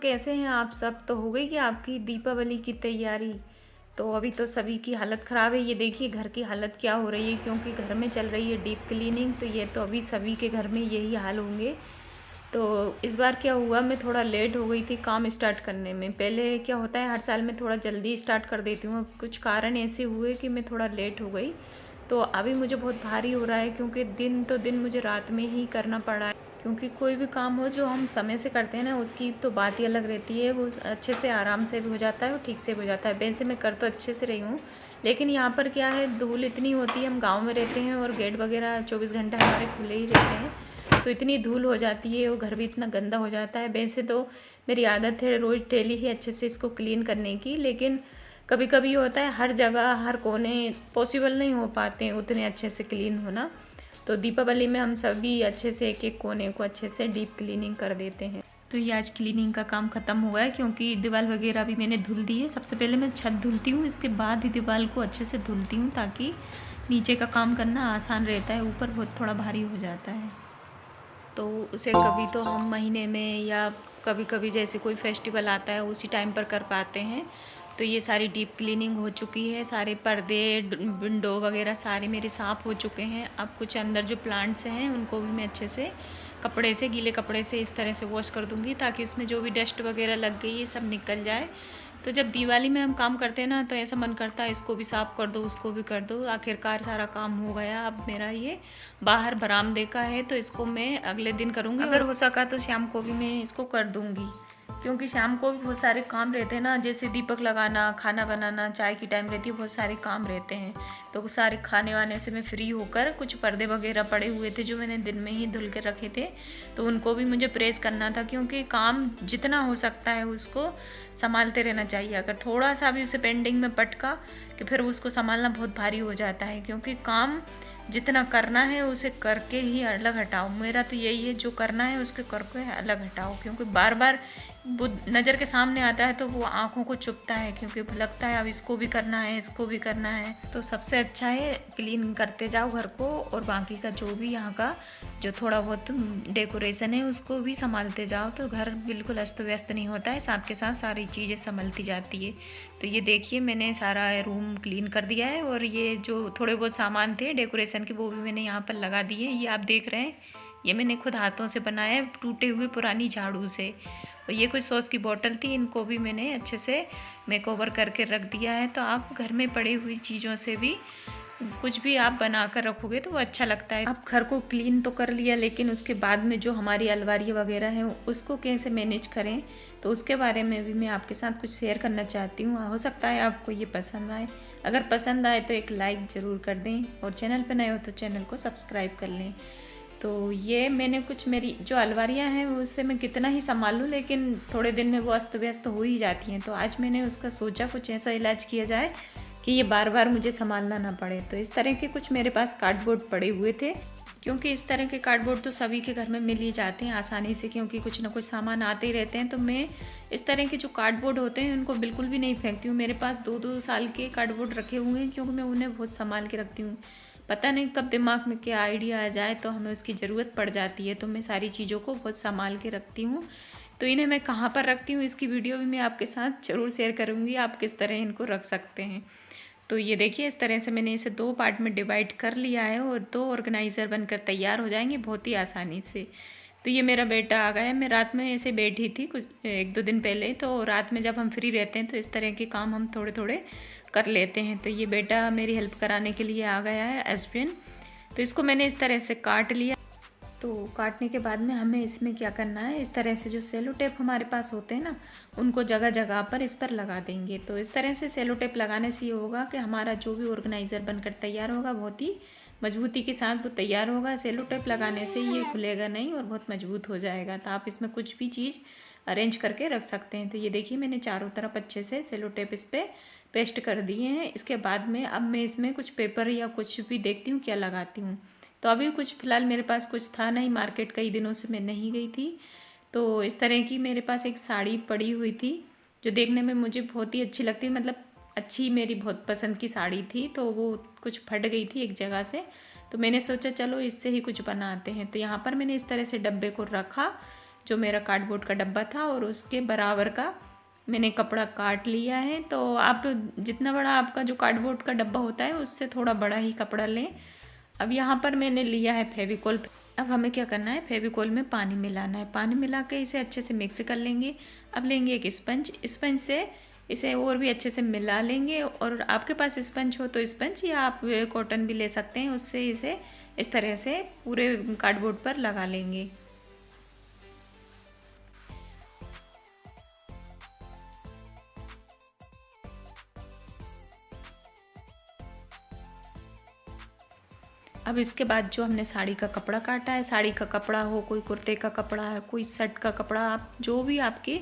कैसे हैं आप सब? तो हो गई कि आपकी दीपावली की तैयारी? तो अभी तो सभी की हालत ख़राब है। ये देखिए घर की हालत क्या हो रही है, क्योंकि घर में चल रही है डीप क्लीनिंग। तो ये तो अभी सभी के घर में यही हाल होंगे। तो इस बार क्या हुआ, मैं थोड़ा लेट हो गई थी काम स्टार्ट करने में। पहले क्या होता है, हर साल मैं थोड़ा जल्दी स्टार्ट कर देती हूँ। अब कुछ कारण ऐसे हुए कि मैं थोड़ा लेट हो गई। तो अभी मुझे बहुत भारी हो रहा है, क्योंकि दिन तो दिन मुझे रात में ही करना पड़ा है। क्योंकि कोई भी काम हो जो हम समय से करते हैं ना, उसकी तो बात ही अलग रहती है। वो अच्छे से आराम से भी हो जाता है और ठीक से भी हो जाता है। वैसे मैं कर तो अच्छे से रही हूँ, लेकिन यहाँ पर क्या है, धूल इतनी होती है। हम गांव में रहते हैं और गेट वगैरह 24 घंटा हमारे खुले ही रहते हैं, तो इतनी धूल हो जाती है और घर भी इतना गंदा हो जाता है। वैसे तो मेरी आदत है रोज़ डेली ही अच्छे से इसको क्लीन करने की, लेकिन कभी कभी होता है हर जगह हर कोने पॉसिबल नहीं हो पाते हैं उतने अच्छे से क्लीन होना। तो दीपावली में हम सभी अच्छे से एक एक कोने को अच्छे से डीप क्लीनिंग कर देते हैं। तो ये आज क्लीनिंग का काम ख़त्म हुआ है, क्योंकि दीवार वगैरह भी मैंने धुल दी है। सबसे पहले मैं छत धुलती हूँ, इसके बाद ही दीवार को अच्छे से धुलती हूँ, ताकि नीचे का काम करना आसान रहता है। ऊपर बहुत थोड़ा भारी हो जाता है। तो उसे कभी तो हम महीने में या कभी कभी जैसे कोई फेस्टिवल आता है उसी टाइम पर कर पाते हैं। तो ये सारी डीप क्लीनिंग हो चुकी है। सारे पर्दे विंडो वगैरह सारे मेरे साफ़ हो चुके हैं। अब कुछ अंदर जो प्लांट्स हैं उनको भी मैं अच्छे से कपड़े से, गीले कपड़े से इस तरह से वॉश कर दूँगी, ताकि उसमें जो भी डस्ट वगैरह लग गई ये सब निकल जाए। तो जब दिवाली में हम काम करते हैं ना, तो ऐसा मन करता है इसको भी साफ़ कर दो, उसको भी कर दो। आखिरकार सारा काम हो गया। अब मेरा ये बाहर बरामदे का है, तो इसको मैं अगले दिन करूँगी। अगर हो सका तो शाम को भी मैं इसको कर दूँगी, क्योंकि शाम को भी बहुत सारे काम रहते हैं ना, जैसे दीपक लगाना, खाना बनाना, चाय की टाइम रहती है, बहुत सारे काम रहते हैं। तो सारे खाने वाने से मैं फ्री होकर, कुछ पर्दे वगैरह पड़े हुए थे जो मैंने दिन में ही धुल के रखे थे, तो उनको भी मुझे प्रेस करना था। क्योंकि काम जितना हो सकता है उसको संभालते रहना चाहिए। अगर थोड़ा सा भी उसे पेंडिंग में पटका कि फिर उसको संभालना बहुत भारी हो जाता है। क्योंकि काम जितना करना है उसे करके ही अलग हटाओ। मेरा तो यही है, जो करना है उसके करके अलग हटाओ। क्योंकि बार बार वो नज़र के सामने आता है तो वो आँखों को चुभता है, क्योंकि लगता है अब इसको भी करना है, इसको भी करना है। तो सबसे अच्छा है क्लीन करते जाओ घर को, और बाकी का जो भी यहाँ का जो थोड़ा बहुत डेकोरेशन है उसको भी संभालते जाओ, तो घर बिल्कुल अस्त व्यस्त नहीं होता है। साथ के साथ सारी चीज़ें संभलती जाती है। तो ये देखिए मैंने सारा रूम क्लीन कर दिया है, और ये जो थोड़े बहुत सामान थे डेकोरेशन के वो भी मैंने यहाँ पर लगा दिए। ये आप देख रहे हैं, ये मैंने खुद हाथों से बनाया है, टूटे हुए पुरानी झाड़ू से। और ये कुछ सॉस की बोतल थी, इनको भी मैंने अच्छे से मेकओवर करके रख दिया है। तो आप घर में पड़ी हुई चीज़ों से भी कुछ भी आप बना कर रखोगे तो वो अच्छा लगता है। आप घर को क्लीन तो कर लिया, लेकिन उसके बाद में जो हमारी अलमारी वगैरह है उसको कैसे मैनेज करें, तो उसके बारे में भी मैं आपके साथ कुछ शेयर करना चाहती हूँ। हो सकता है आपको ये पसंद आए। अगर पसंद आए तो एक लाइक ज़रूर कर दें, और चैनल पर नए हो तो चैनल को सब्सक्राइब कर लें। तो ये मैंने कुछ, मेरी जो अलमारियाँ हैं उससे मैं कितना ही संभाल लूँ, लेकिन थोड़े दिन में वो अस्त व्यस्त हो ही जाती हैं। तो आज मैंने उसका सोचा कुछ ऐसा इलाज किया जाए कि ये बार बार मुझे संभालना ना पड़े। तो इस तरह के कुछ मेरे पास कार्डबोर्ड पड़े हुए थे, क्योंकि इस तरह के कार्डबोर्ड तो सभी के घर में मिल ही जाते हैं आसानी से, क्योंकि कुछ ना कुछ सामान आते ही रहते हैं। तो मैं इस तरह के जो कार्डबोर्ड होते हैं उनको बिल्कुल भी नहीं फेंकती हूँ। मेरे पास 2-2 साल के कार्डबोर्ड रखे हुए हैं, क्योंकि मैं उन्हें बहुत संभाल के रखती हूँ। पता नहीं कब दिमाग में क्या आइडिया आ जाए तो हमें उसकी ज़रूरत पड़ जाती है। तो मैं सारी चीज़ों को बहुत संभाल के रखती हूँ। तो इन्हें मैं कहाँ पर रखती हूँ इसकी वीडियो भी मैं आपके साथ ज़रूर शेयर करूँगी, आप किस तरह इनको रख सकते हैं। तो ये देखिए इस तरह से मैंने इसे 2 पार्ट में डिवाइड कर लिया है, और 2 ऑर्गेनाइज़र बनकर तैयार हो जाएंगे बहुत ही आसानी से। तो ये मेरा बेटा आ गया है। मैं रात में ऐसे बैठी थी कुछ 1-2 दिन पहले। तो रात में जब हम फ्री रहते हैं तो इस तरह के काम हम थोड़े थोड़े कर लेते हैं। तो ये बेटा मेरी हेल्प कराने के लिए आ गया है, एस्पिन। तो इसको मैंने इस तरह से काट लिया। तो काटने के बाद में हमें इसमें क्या करना है, इस तरह से जो सेलो टेप हमारे पास होते हैं ना, उनको जगह जगह पर इस पर लगा देंगे। तो इस तरह से सेलो टेप लगाने से ये होगा कि हमारा जो भी ऑर्गेनाइज़र बनकर तैयार होगा बहुत ही मजबूती के साथ वो तैयार होगा। सेलो टेप लगाने से ये खुलेगा नहीं और बहुत मजबूत हो जाएगा। तो आप इसमें कुछ भी चीज़ अरेंज करके रख सकते हैं। तो ये देखिए मैंने चारों तरफ अच्छे से सेलो टेप इस पर पेस्ट कर दिए हैं। इसके बाद में अब मैं इसमें कुछ पेपर या कुछ भी देखती हूँ क्या लगाती हूँ। तो अभी कुछ फ़िलहाल मेरे पास कुछ था नहीं, मार्केट कई दिनों से मैं नहीं गई थी। तो इस तरह की मेरे पास एक साड़ी पड़ी हुई थी जो देखने में मुझे बहुत ही अच्छी लगती, मतलब अच्छी, मेरी बहुत पसंद की साड़ी थी। तो वो कुछ फट गई थी एक जगह से, तो मैंने सोचा चलो इससे ही कुछ बनाते हैं। तो यहाँ पर मैंने इस तरह से डब्बे को रखा, जो मेरा कार्डबोर्ड का डब्बा था और उसके बराबर का मैंने कपड़ा काट लिया है। तो आप जितना बड़ा आपका जो कार्डबोर्ड का डब्बा होता है उससे थोड़ा बड़ा ही कपड़ा लें। अब यहाँ पर मैंने लिया है फेविकोल। अब हमें क्या करना है, फेविकोल में पानी मिलाना है। पानी मिला के इसे अच्छे से मिक्स कर लेंगे। अब लेंगे एक स्पंज, स्पंज से इसे और भी अच्छे से मिला लेंगे। और आपके पास स्पंज हो तो स्पंज, या आप कॉटन भी ले सकते हैं, उससे इसे इस तरह से पूरे कार्डबोर्ड पर लगा लेंगे। अब इसके बाद जो हमने साड़ी का कपड़ा काटा है, साड़ी का कपड़ा हो, कोई कुर्ते का कपड़ा है, कोई शर्ट का कपड़ा, आप जो भी आपके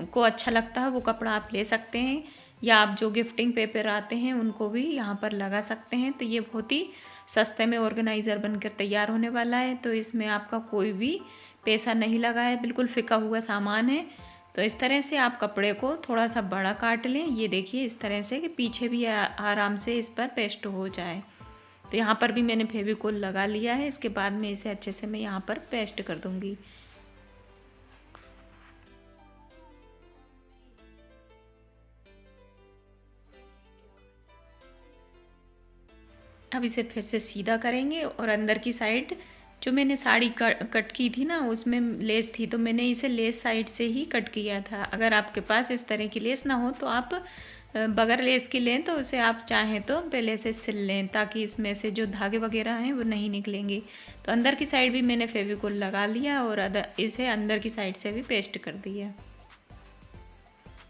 को अच्छा लगता है वो कपड़ा आप ले सकते हैं। या आप जो गिफ्टिंग पेपर आते हैं उनको भी यहाँ पर लगा सकते हैं। तो ये बहुत ही सस्ते में ऑर्गेनाइज़र बनकर तैयार होने वाला है। तो इसमें आपका कोई भी पैसा नहीं लगा है, बिल्कुल फिका हुआ सामान है। तो इस तरह से आप कपड़े को थोड़ा सा बड़ा काट लें। ये देखिए इस तरह से कि पीछे भी आराम से इस पर पेस्ट हो जाए। तो यहाँ पर भी मैंने फेविकोल लगा लिया है। इसके बाद में इसे अच्छे से मैं यहाँ पर पेस्ट कर दूँगी। अब इसे फिर से सीधा करेंगे और अंदर की साइड जो मैंने साड़ी कट की थी ना, उसमें लेस थी, तो मैंने इसे लेस साइड से ही कट किया था। अगर आपके पास इस तरह की लेस ना हो तो आप बगैर लेस की लें, तो उसे आप चाहें तो पहले से सिल लें, ताकि इसमें से जो धागे वगैरह हैं वो नहीं निकलेंगे। तो अंदर की साइड भी मैंने फेविकोल लगा लिया और इसे अंदर की साइड से भी पेस्ट कर दिया।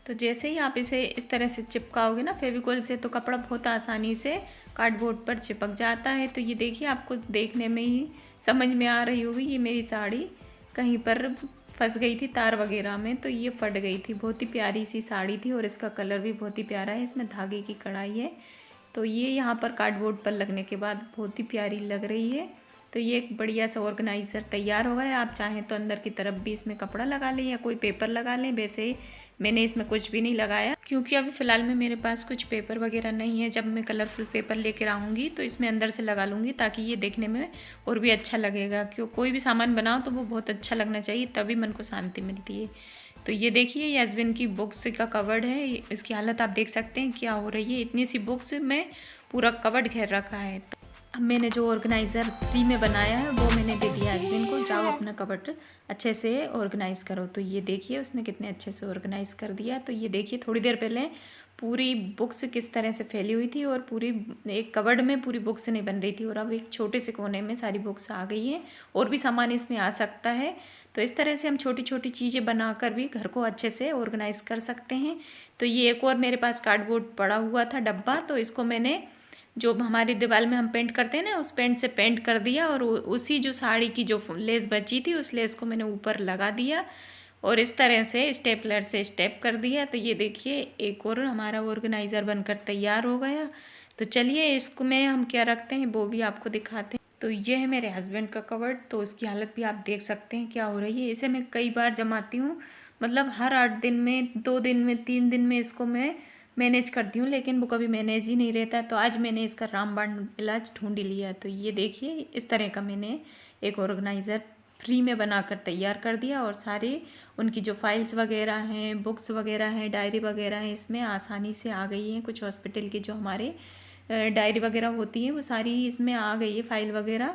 तो जैसे ही आप इसे इस तरह से चिपकाओगे ना फेविकोल से, तो कपड़ा बहुत आसानी से कार्डबोर्ड पर चिपक जाता है। तो ये देखिए, आपको देखने में ही समझ में आ रही होगी, ये मेरी साड़ी कहीं पर फंस गई थी तार वगैरह में, तो ये फट गई थी। बहुत ही प्यारी सी साड़ी थी और इसका कलर भी बहुत ही प्यारा है, इसमें धागे की कढ़ाई है। तो ये यहाँ पर कार्डबोर्ड पर लगने के बाद बहुत ही प्यारी लग रही है। तो ये एक बढ़िया सा ऑर्गेनाइज़र तैयार हो गया है। आप चाहें तो अंदर की तरफ भी इसमें कपड़ा लगा लें या कोई पेपर लगा लें। वैसे मैंने इसमें कुछ भी नहीं लगाया, क्योंकि अभी फ़िलहाल में मेरे पास कुछ पेपर वगैरह नहीं है। जब मैं कलरफुल पेपर लेकर आऊँगी तो इसमें अंदर से लगा लूँगी, ताकि ये देखने में और भी अच्छा लगेगा। क्यों, कोई भी सामान बनाओ तो वो बहुत अच्छा लगना चाहिए, तभी मन को शांति मिलती है। तो ये देखिए, ये हस्बैंड की बुक्स का कवर्ड है। इसकी हालत आप देख सकते हैं क्या हो रही है। इतनी सी बुक्स में पूरा कवर्ड घेर रखा है। अब मैंने जो ऑर्गेनाइज़र फ्री में बनाया है वो मैंने दे दिया हस्बैंड को, जाओ अपना कबर्ड अच्छे से ऑर्गेनाइज़ करो। तो ये देखिए उसने कितने अच्छे से ऑर्गेनाइज़ कर दिया। तो ये देखिए, थोड़ी देर पहले पूरी बुक्स किस तरह से फैली हुई थी और पूरी एक कबर्ड में पूरी बुक्स नहीं बन रही थी, और अब एक छोटे से कोने में सारी बुक्स आ गई हैं। और भी सामान इसमें आ सकता है। तो इस तरह से हम छोटी छोटी चीज़ें बनाकर भी घर को अच्छे से ऑर्गेनाइज़ कर सकते हैं। तो ये एक और मेरे पास कार्डबोर्ड पड़ा हुआ था डब्बा, तो इसको मैंने जो हमारी दीवार में हम पेंट करते हैं ना, उस पेंट से पेंट कर दिया। और उसी जो साड़ी की जो लेस बची थी उस लेस को मैंने ऊपर लगा दिया और इस तरह से स्टेपलर से स्टेप कर दिया। तो ये देखिए, एक और हमारा ऑर्गेनाइज़र बनकर तैयार हो गया। तो चलिए इसको में हम क्या रखते हैं वो भी आपको दिखाते हैं। तो ये है मेरे हस्बैंड का कवर्ड। तो उसकी हालत भी आप देख सकते हैं क्या हो रही है। इसे मैं कई बार जमाती हूँ, मतलब हर 8 दिन में, 2 दिन में, 3 दिन में इसको मैं मैनेज करती हूँ, लेकिन वो कभी मैनेज ही नहीं रहता। तो आज मैंने इसका रामबाण इलाज ढूंढ लिया। तो ये देखिए, इस तरह का मैंने एक ऑर्गेनाइज़र फ्री में बनाकर तैयार कर दिया। और सारी उनकी जो फाइल्स वगैरह हैं, बुक्स वगैरह हैं, डायरी वगैरह हैं, इसमें आसानी से आ गई हैं। कुछ हॉस्पिटल की जो हमारे डायरी वगैरह होती हैं वो सारी इसमें आ गई है, फाइल वगैरह।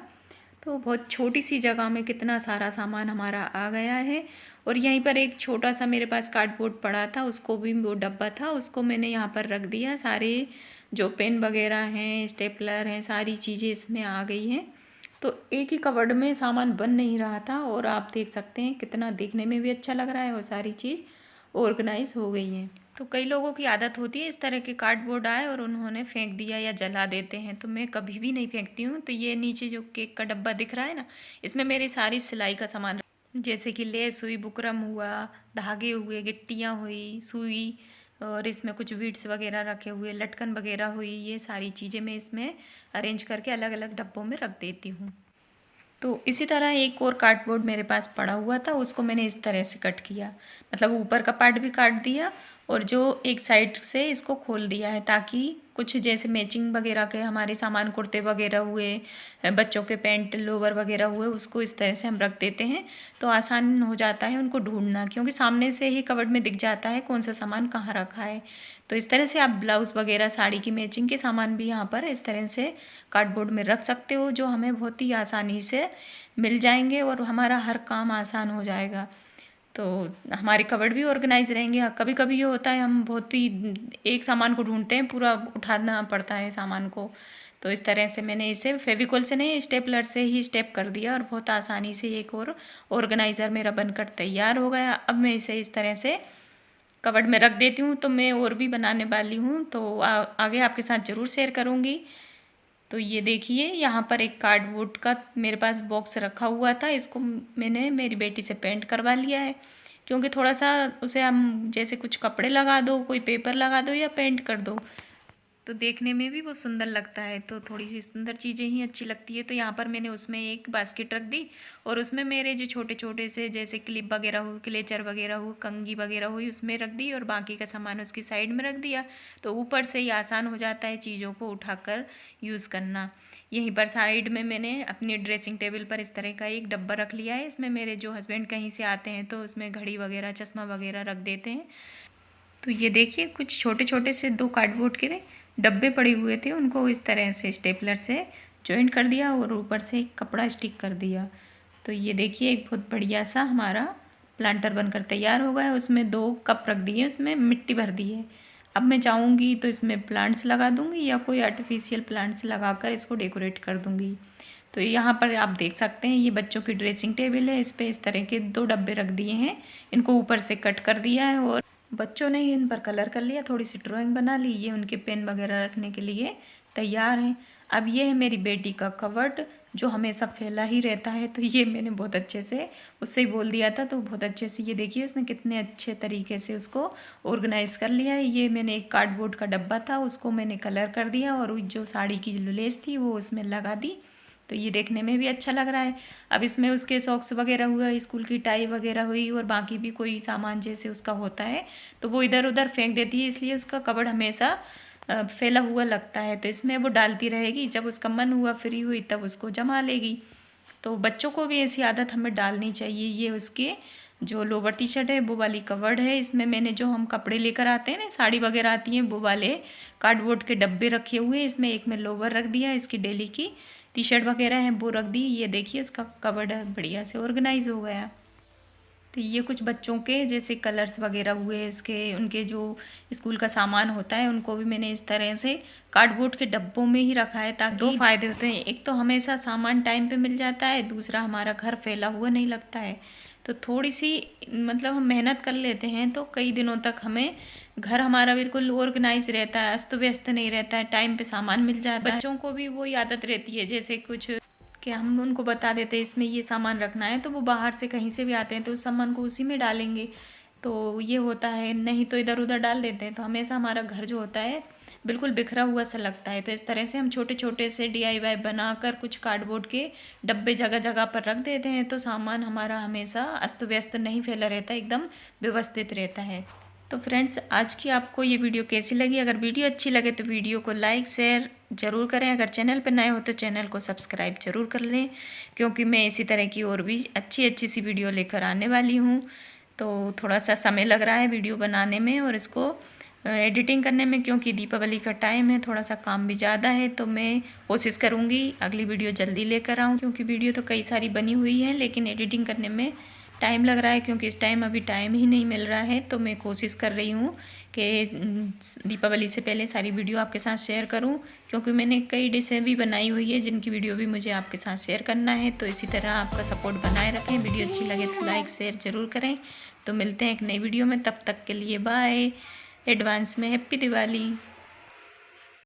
तो बहुत छोटी सी जगह में कितना सारा सामान हमारा आ गया है। और यहीं पर एक छोटा सा मेरे पास कार्डबोर्ड पड़ा था, उसको भी, वो डब्बा था, उसको मैंने यहाँ पर रख दिया। सारे जो पेन वगैरह हैं, स्टेपलर हैं, सारी चीज़ें इसमें आ गई हैं। तो एक ही कवर्ड में सामान बन नहीं रहा था, और आप देख सकते हैं कितना देखने में भी अच्छा लग रहा है और सारी चीज़ ऑर्गेनाइज हो गई हैं। तो कई लोगों की आदत होती है इस तरह के कार्डबोर्ड आए और उन्होंने फेंक दिया या जला देते हैं। तो मैं कभी भी नहीं फेंकती हूँ। तो ये नीचे जो केक का डब्बा दिख रहा है ना, इसमें मेरी सारी सिलाई का सामान, जैसे कि लेस हुई, बुकरम हुआ, धागे हुए, गिट्टियाँ हुई, सुई, और इसमें कुछ बीड्स वगैरह रखे हुए, लटकन वगैरह हुई, ये सारी चीज़ें मैं इसमें अरेंज करके अलग अलग डब्बों में रख देती हूँ। तो इसी तरह एक और कार्डबोर्ड मेरे पास पड़ा हुआ था, उसको मैंने इस तरह से कट किया, मतलब ऊपर का पार्ट भी काट दिया और जो एक साइड से इसको खोल दिया है ताकि कुछ जैसे मैचिंग वगैरह के हमारे सामान कुर्ते वगैरह हुए, बच्चों के पैंट लोवर वगैरह हुए, उसको इस तरह से हम रख देते हैं तो आसान हो जाता है उनको ढूंढना, क्योंकि सामने से ही कवर्ड में दिख जाता है कौन सा सामान कहाँ रखा है। तो इस तरह से आप ब्लाउज़ वगैरह साड़ी की मैचिंग के सामान भी यहाँ पर इस तरह से कार्डबोर्ड में रख सकते हो, जो हमें बहुत ही आसानी से मिल जाएंगे और हमारा हर काम आसान हो जाएगा। तो हमारे कवर्ड भी ऑर्गेनाइज रहेंगे। कभी कभी ये होता है हम बहुत ही एक सामान को ढूंढते हैं, पूरा उठाना पड़ता है सामान को। तो इस तरह से मैंने इसे फेविकॉल से नहीं, स्टेपलर से ही स्टेप कर दिया और बहुत आसानी से एक और ऑर्गेनाइज़र मेरा बनकर तैयार हो गया। अब मैं इसे इस तरह से कवर्ड में रख देती हूँ। तो मैं और भी बनाने वाली हूँ, तो आगे आपके साथ ज़रूर शेयर करूँगी। तो ये देखिए यहाँ पर एक कार्डबोर्ड का मेरे पास बॉक्स रखा हुआ था, इसको मैंने मेरी बेटी से पेंट करवा लिया है, क्योंकि थोड़ा सा उसे हम जैसे कुछ कपड़े लगा दो, कोई पेपर लगा दो या पेंट कर दो तो देखने में भी वो सुंदर लगता है। तो थोड़ी सी सुंदर चीज़ें ही अच्छी लगती है। तो यहाँ पर मैंने उसमें एक बास्केट रख दी और उसमें मेरे जो छोटे छोटे से जैसे क्लिप वगैरह हो, क्लेचर वगैरह हो, कंघी वगैरह हुई उसमें रख दी और बाकी का सामान उसकी साइड में रख दिया। तो ऊपर से ही आसान हो जाता है चीज़ों को उठाकर यूज़ करना। यहीं पर साइड में मैंने अपनी ड्रेसिंग टेबल पर इस तरह का एक डब्बा रख लिया है। इसमें मेरे जो हस्बैंड कहीं से आते हैं तो उसमें घड़ी वगैरह, चश्मा वगैरह रख देते हैं। तो ये देखिए कुछ छोटे छोटे से 2 कार्डबोर्ड के डब्बे पड़े हुए थे, उनको इस तरह से स्टेपलर से जॉइंट कर दिया और ऊपर से एक कपड़ा स्टिक कर दिया। तो ये देखिए एक बहुत बढ़िया सा हमारा प्लांटर बनकर तैयार हो गया है। उसमें 2 कप रख दिए, उसमें मिट्टी भर दी है। अब मैं चाहूँगी तो इसमें प्लांट्स लगा दूँगी या कोई आर्टिफिशियल प्लांट्स लगाकर इसको डेकोरेट कर दूँगी। तो यहाँ पर आप देख सकते हैं ये बच्चों की ड्रेसिंग टेबल है, इस पर इस तरह के 2 डब्बे रख दिए हैं। इनको ऊपर से कट कर दिया है और बच्चों ने इन पर कलर कर लिया, थोड़ी सी ड्राइंग बना ली। ये उनके पेन वगैरह रखने के लिए तैयार हैं। अब ये है मेरी बेटी का कवर्ड जो हमेशा फैला ही रहता है। तो ये मैंने बहुत अच्छे से उससे ही बोल दिया था, तो बहुत अच्छे से ये देखिए उसने कितने अच्छे तरीके से उसको ऑर्गेनाइज़ कर लिया है। ये मैंने एक कार्डबोर्ड का डब्बा था, उसको मैंने कलर कर दिया और जो साड़ी की जो लेस थी वो उसमें लगा दी। तो ये देखने में भी अच्छा लग रहा है। अब इसमें उसके सॉक्स वगैरह हुआ, स्कूल की टाई वगैरह हुई और बाकी भी कोई सामान जैसे उसका होता है तो वो इधर उधर फेंक देती है, इसलिए उसका कबर्ड हमेशा फैला हुआ लगता है। तो इसमें वो डालती रहेगी, जब उसका मन हुआ फ्री हुई तब उसको जमा लेगी। तो बच्चों को भी ऐसी आदत हमें डालनी चाहिए। ये उसके जो लोअर टी शर्ट है वो वाली कवर्ड है। इसमें मैंने जो हम कपड़े लेकर आते हैं ना, साड़ी वगैरह आती हैं, वो वाले कार्डबोर्ड के डब्बे रखे हुए हैं। इसमें एक में लोअर रख दिया, इसकी डेली की टी शर्ट वगैरह हैं वो रख दी। ये देखिए इसका कवर्ड बढ़िया से ऑर्गेनाइज हो गया। तो ये कुछ बच्चों के जैसे कलर्स वगैरह हुए, उसके उनके जो स्कूल का सामान होता है उनको भी मैंने इस तरह से कार्डबोर्ड के डब्बों में ही रखा है, ताकि 2 फ़ायदे होते हैं। एक तो हमेशा सामान टाइम पे मिल जाता है, दूसरा हमारा घर फैला हुआ नहीं लगता है। तो थोड़ी सी मतलब हम मेहनत कर लेते हैं तो कई दिनों तक हमें घर हमारा बिल्कुल ऑर्गेनाइज रहता है, अस्त व्यस्त नहीं रहता है, टाइम पे सामान मिल जाता है। बच्चों को भी वही आदत रहती है, जैसे कुछ कि हम उनको बता देते हैं इसमें ये सामान रखना है, तो वो बाहर से कहीं से भी आते हैं तो उस सामान को उसी में डालेंगे। तो ये होता है, नहीं तो इधर उधर डाल देते हैं, तो हमेशा हमारा घर जो होता है बिल्कुल बिखरा हुआ सा लगता है। तो इस तरह से हम छोटे छोटे से DIY बनाकर कुछ कार्डबोर्ड के डब्बे जगह जगह पर रख देते हैं, तो सामान हमारा हमेशा अस्त व्यस्त नहीं फैला रहता, एकदम व्यवस्थित रहता है। तो फ्रेंड्स आज की आपको ये वीडियो कैसी लगी? अगर वीडियो अच्छी लगे तो वीडियो को लाइक शेयर ज़रूर करें। अगर चैनल पर नए हो तो चैनल को सब्सक्राइब जरूर कर लें, क्योंकि मैं इसी तरह की और भी अच्छी अच्छी सी वीडियो लेकर आने वाली हूँ। तो थोड़ा सा समय लग रहा है वीडियो बनाने में और इसको एडिटिंग करने में, क्योंकि दीपावली का टाइम है, थोड़ा सा काम भी ज़्यादा है। तो मैं कोशिश करूँगी अगली वीडियो जल्दी लेकर आऊँ, क्योंकि वीडियो तो कई सारी बनी हुई है लेकिन एडिटिंग करने में टाइम लग रहा है, क्योंकि इस टाइम अभी टाइम ही नहीं मिल रहा है। तो मैं कोशिश कर रही हूँ कि दीपावली से पहले सारी वीडियो आपके साथ शेयर करूँ, क्योंकि मैंने कई डिशें भी बनाई हुई है जिनकी वीडियो भी मुझे आपके साथ शेयर करना है। तो इसी तरह आपका सपोर्ट बनाए रखें। वीडियो अच्छी लगे तो लाइक शेयर ज़रूर करें। तो मिलते हैं एक नई वीडियो में, तब तक के लिए बाय। एडवांस में हैप्पी दिवाली।